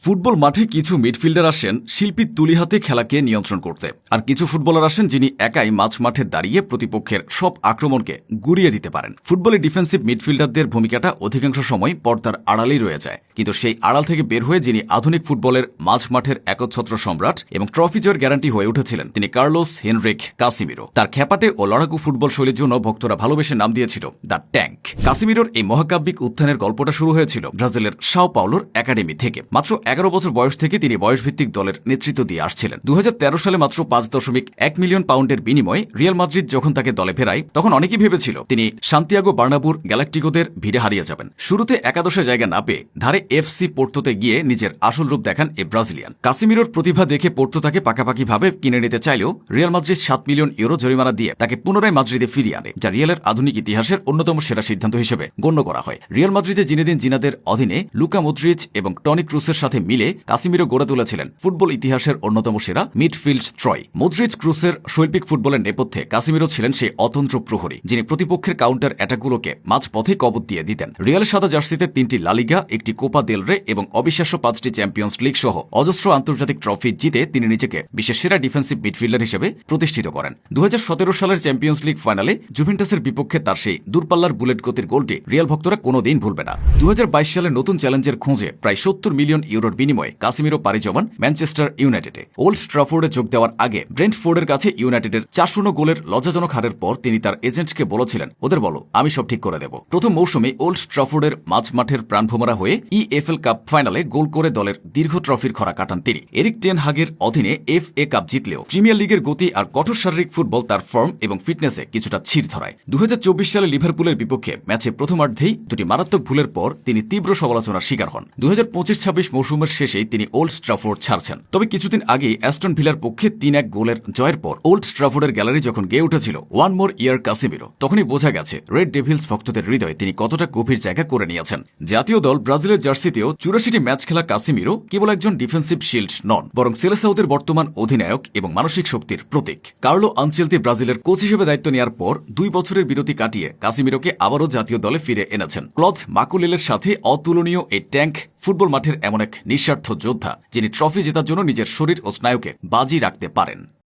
Football মাঠে কিছু midfielder আসেন শিল্পীর তুলি হাতে খেলাকে নিয়ন্ত্রণ করতে, আর কিছু ফুটবলার আসেন যিনি একাই মাঝ মাঠে দাঁড়িয়ে প্রতিপক্ষের সব আক্রমণকে গুড়িয়ে দিতে পারেন। ফুটবলে ডিফেন্সিভ মিডফিল্ডারদের ভূমিকাটা অধিকাংশ সময় পর্দার আড়ালেই রয়ে যায়, কিন্তু সেই আড়াল থেকে বের হয়ে যিনি আধুনিক ফুটবলের মাঝ মাঠের একচ্ছত্র সম্রাট এবং ট্রফি জয়ের গ্যারান্টি হয়ে উঠেছিলেন তিনি কার্লোস হেনরিক কাসিমিরো। তার খ্যাপাটে ও লড়াকু ফুটবল শৈলীর জন্য ভক্তরা ভালোবেসে নাম দিয়েছিল দ্য ট্যাঙ্ক। কাসিমিরোর এই মহাকাব্যিক উত্থানের গল্পটা শুরু হয়েছিল ব্রাজিলের সাও পাওলোর একাডেমি থেকে। মাত্র 11 বছর বয়স থেকে তিনি বয়সভিত্তিক দলের নেতৃত্ব দিয়ে আসছিলেন। 2013 সালে মাত্র 5.1 মিলিয়ন পাউন্ডের বিনিময়ে রিয়াল মাদ্রিদ যখন তাকে দলে ফেরায়, তখন অনেকেই ভেবেছিল তিনি সান্তিয়াগো বার্নাবুর গ্যালাকটিকোদের ভিড়ে হারিয়ে যাবেন। শুরুতে একাদশে জায়গা না পেয়ে ধারে এফসি পোর্তোতে গিয়ে নিজের আসল রূপ দেখান এই ব্রাজিলিয়ান। কাসিমিরোর প্রতিভা দেখে পোর্তো তাকে পাকাপাকিভাবে কিনে নিতে চাইলেও রিয়াল মাদ্রিদ 7 মিলিয়ন ইউরো জরিমানা দিয়ে তাকে পুনরায় মাদ্রিদে ফিরিয়ে আনে, যা রিয়ালের আধুনিক ইতিহাসের অন্যতম সেরা সিদ্ধান্ত হিসেবে গণ্য করা হয়। রিয়াল মাদ্রিদে জিনেদিন জিনাদের অধীনে লুকা মদ্রিচ এবং টনি ক্রুসের সাথে মিলে কাসিমিরো গড়ে তুলেছিলেন ফুটবল ইতিহাসের অন্যতম সেরা মিডফিল্ড ত্রয়। মদ্রিচ ক্রুসের শৈল্পিক ফুটবলের নেপথ্যে কাসিমিরো ছিলেন সেই অতন্ত্র প্রহরী যিনি প্রতিপক্ষের কাউন্টার অ্যাটাকগুলোকে মাঝপথে কবর দিয়ে দিতেন। রিয়ালের সাদা জার্সিতে 3টি লা লিগা, 1টি কোপা দেল রে এবং অবিশ্বাস্য 5টি চ্যাম্পিয়ন্স লিগ সহ অজস্র আন্তর্জাতিক ট্রফি জিতে তিনি নিজেকে বিশ্বের সেরা ডিফেন্সিভ মিডফিল্ডার হিসেবে প্রতিষ্ঠিত করেন। 2017 সালের চ্যাম্পিয়ন্স লিগ ফাইনালে জুভেন্টাসের বিপক্ষে তার সেই দূরপাল্লার বুলেট গতির গোলটি রিয়াল ভক্তরা কোনোদিন ভুলবে না। 2022 সালে নতুন চ্যালেঞ্জের খোঁজে প্রায় 70 মিলিয়ন ইউরোর বিনিময়ে কাসিমিরো পাড়ি জমান ম্যানচেস্টার ইউনাইটেডে। ওল্ড ট্রাফোর্ডে যোগ দেওয়ার আগে ব্রেন্টফোর্ডের কাছে ইউনাইটেডের 4-0 গোলের লজ্জাজনক হারের পর তিনি তার এজেন্টকে বলেছিলেন, ওদের বলো আমি সব ঠিক করে দেব। প্রথম মৌসুমে ওল্ড ট্রাফোর্ডের মাঝ মাঠের প্রাণভোমরা হয়ে ইএফএল কাপ ফাইনালে গোল করে দলের দীর্ঘ ট্রফির খরা কাটান তিনি। এরিক টেন হাগের অধীনে FA কাপ জিতলেও প্রিমিয়ার লিগের গতি আর কঠোর শারীরিক ফুটবল তার ফর্ম এবং ফিটনেসে কিছুটা ছিঁড় ধরায়। 2024 সালে লিভারপুলের বিপক্ষে ম্যাচে প্রথমার্ধেই দুটি মারাত্মক ভুলের পর তিনি তীব্র সমালোচনার শিকার হন। 2025-26 মৌসুমের শেষেই তিনি ওল্ড ট্রাফোর্ড ছাড়ছেন। তবে কিছুদিন আগেই অ্যাস্টন ভিলার পক্ষে 3-1 গোলের জয়ের পর ওল্ড ট্রাফোর্ডের গ্যালারি যখন গেয়ে উঠেছিল ওয়ান মোর ইয়ার কাসিমিরো, তখনই বোঝা গেছে রেড ডেভিলস ভক্তদের হৃদয়ে তিনি কতটা গভীর জায়গা করে নিয়েছেন। জাতীয় দল ব্রাজিলের জার্সিতেও 84টি ম্যাচ খেলা কাসিমিরো কেবল একজন ডিফেন্সিভ শিল্ড নন, বরং সেলেসাউদের বর্তমান অধিনায়ক এবং মানসিক শক্তির প্রতীক। কার্লো আনচেলতি ব্রাজিলের কোচ হিসেবে দায়িত্ব নেওয়ার পর 2 বছরের বিরতি কাটিয়ে কাসিমিরোকে আবারও জাতীয় দলে ফিরে এনেছেন। ক্লদ মাকুলেলের সাথে অতুলনীয় এই ট্যাঙ্ক ফুটবল মাঠের এমন এক নিঃস্বার্থ যোদ্ধা যিনি ট্রফি জেতার জন্য নিজের শরীর ও স্নায়ুকে বাজি রাখতে পারেন।